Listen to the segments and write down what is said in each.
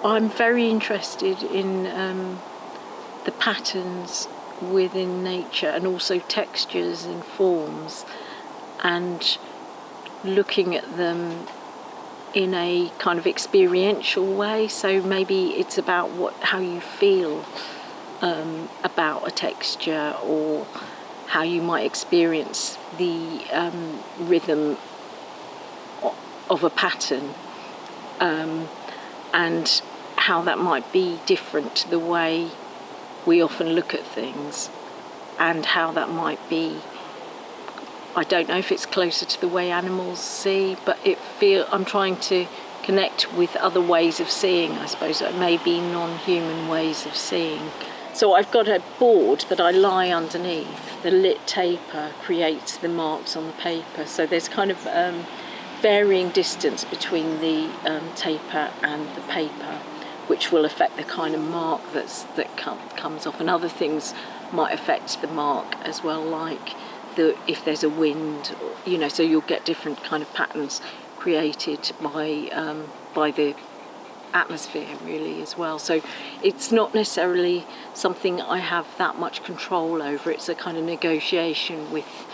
I'm very interested in the patterns within nature and also textures and forms, and looking at them in a kind of experiential way. So maybe it's about how you feel about a texture, or how you might experience the rhythm of a pattern, and how that might be different to the way we often look at things, and how that might be, I don't know if it's closer to the way animals see, but I'm trying to connect with other ways of seeing, I suppose, that may be non-human ways of seeing. So I've got a board that I lie underneath. The lit taper creates the marks on the paper. So there's kind of varying distance between the taper and the paper, which will affect the kind of mark that comes off. And other things might affect the mark as well, like if there's a wind, so you'll get different kind of patterns created by the atmosphere really as well. So it's not necessarily something I have that much control over. It's a kind of negotiation with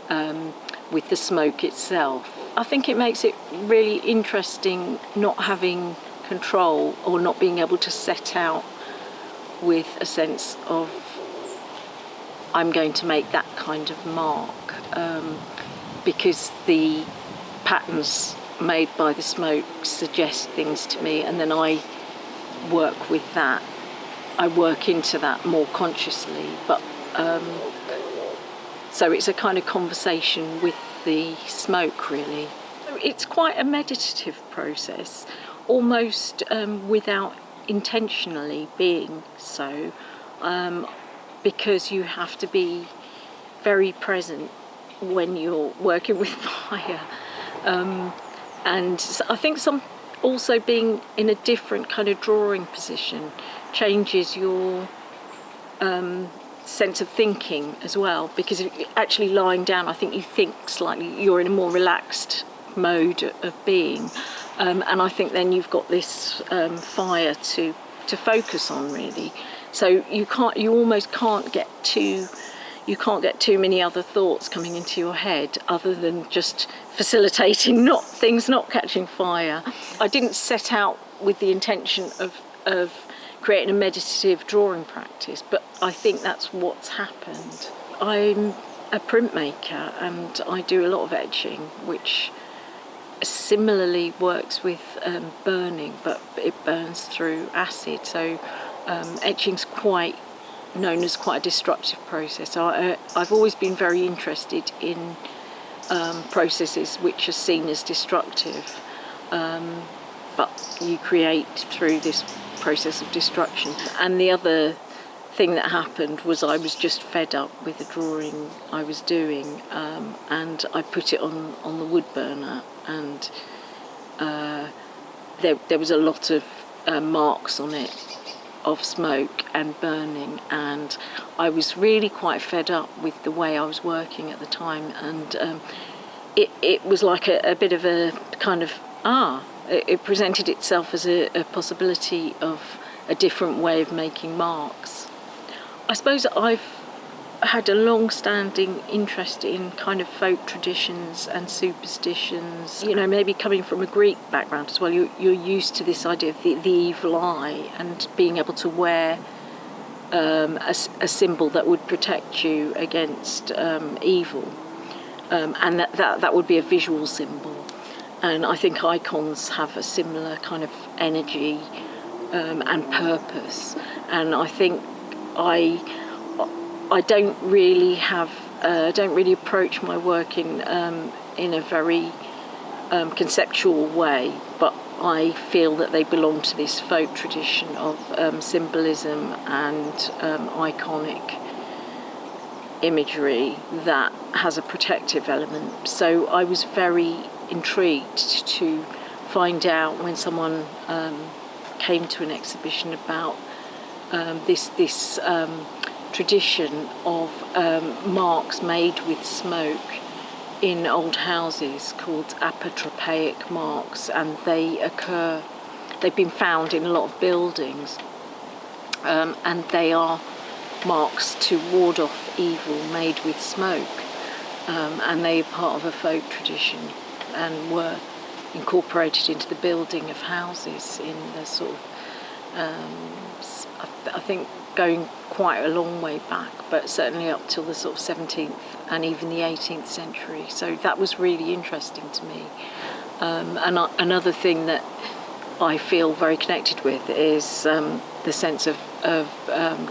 the smoke itself. I think it makes it really interesting not having control, or not being able to set out with a sense of I'm going to make that kind of mark, because the patterns made by the smoke suggest things to me, and then I work with that. I work into that more consciously, but so it's a kind of conversation with the smoke really. It's quite a meditative process, almost without intentionally being so, because you have to be very present when you're working with fire. And I think also being in a different kind of drawing position changes your sense of thinking as well, because actually lying down, I think you think slightly, you're in a more relaxed mode of being, and I think then you've got this fire to focus on really. So you almost can't get too many other thoughts coming into your head, other than just facilitating things not catching fire. I didn't set out with the intention of creating a meditative drawing practice, but I think that's what's happened. I'm a printmaker and I do a lot of etching, which similarly works with burning, but it burns through acid. So etching's known as quite a destructive process. So I've always been very interested in processes which are seen as destructive, but you create through this process of destruction. And the other thing that happened was I was just fed up with the drawing I was doing, and I put it on the wood burner, and there was a lot of marks on it of smoke and burning, and I was really quite fed up with the way I was working at the time, and it was like a bit of a kind of it presented itself as a possibility of a different way of making marks. I suppose I've had a long-standing interest in kind of folk traditions and superstitions. Maybe coming from a Greek background as well, you're used to this idea of the evil eye, and being able to wear a symbol that would protect you against evil, and that would be a visual symbol. And I think icons have a similar kind of energy and purpose. And I think I don't really approach my work in a very conceptual way, but I feel that they belong to this folk tradition of symbolism and iconic imagery that has a protective element. So I was very intrigued to find out when someone came to an exhibition about this tradition of marks made with smoke in old houses called apotropaic marks, and they occur they've been found in a lot of buildings, and they are marks to ward off evil made with smoke, and they are part of a folk tradition and were incorporated into the building of houses in the sort of, I think going quite a long way back, but certainly up till the sort of 17th and even the 18th century. So that was really interesting to me. Another thing that I feel very connected with is the sense of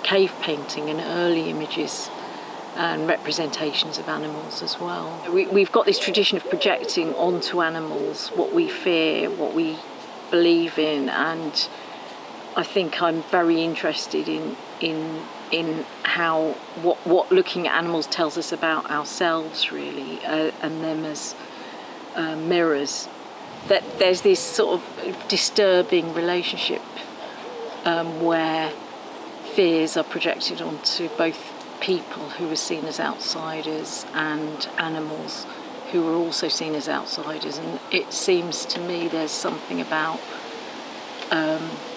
cave painting and early images and representations of animals as well. We've got this tradition of projecting onto animals what we fear, what we believe in, and I think I'm very interested in how what looking at animals tells us about ourselves, really, and them as mirrors. That there's this sort of disturbing relationship where fears are projected onto both people who are seen as outsiders and animals who are also seen as outsiders, and it seems to me there's something about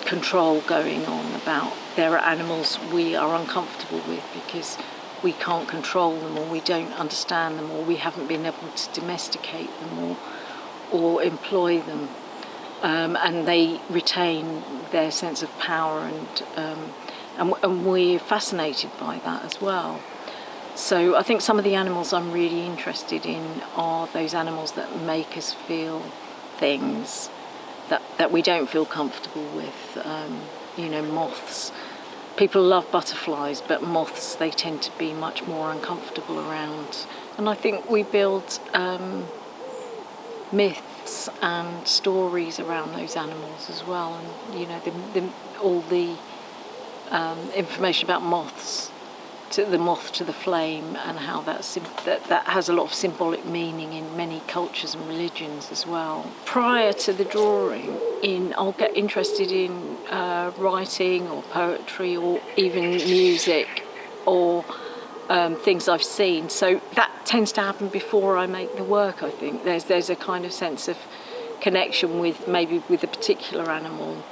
control going on, about there are animals we are uncomfortable with because we can't control them, or we don't understand them, or we haven't been able to domesticate them or employ them, and they retain their sense of power, and we're fascinated by that as well. So I think some of the animals I'm really interested in are those animals that make us feel things that we don't feel comfortable with. Moths. People love butterflies, but moths, they tend to be much more uncomfortable around. And I think we build myths and stories around those animals as well. And all the information about moths, the moth to the flame, and how that has a lot of symbolic meaning in many cultures and religions as well. Prior to the drawing, I'll get interested in writing or poetry or even music or things I've seen. So that tends to happen before I make the work. I think there's a kind of sense of connection with a particular animal.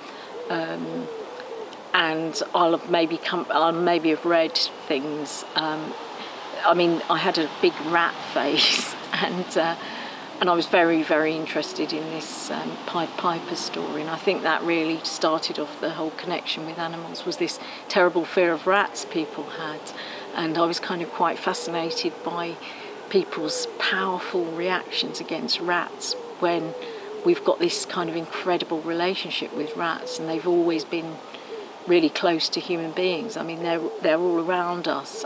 And I'll maybe have read things. I had a big rat phase, and I was very, very interested in this Pied Piper story. And I think that really started off the whole connection with animals, was this terrible fear of rats people had. And I was kind of quite fascinated by people's powerful reactions against rats when we've got this kind of incredible relationship with rats, and they've always been really close to human beings. I mean, they're all around us.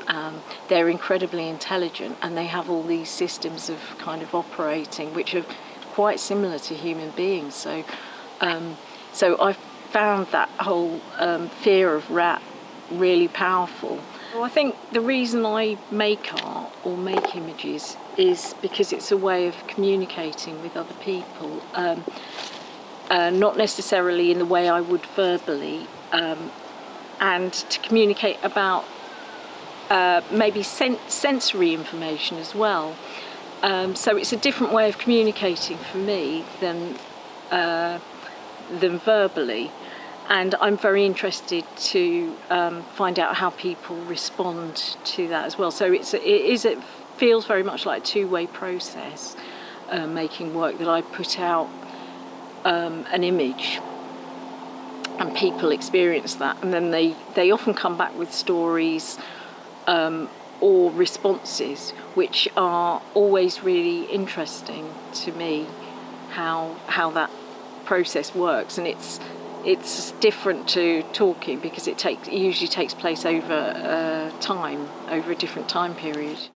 They're incredibly intelligent, and they have all these systems of kind of operating which are quite similar to human beings. So I found that whole fear of rat really powerful. Well, I think the reason I make art or make images is because it's a way of communicating with other people, not necessarily in the way I would verbally, and to communicate about maybe sensory information as well. So it's a different way of communicating for me than verbally, and I'm very interested to find out how people respond to that as well. So it feels very much like a two-way process, making work, that I put out an image and people experience that, and then they often come back with stories or responses which are always really interesting to me, how that process works. And it's different to talking because it usually takes place over time, over a different time period.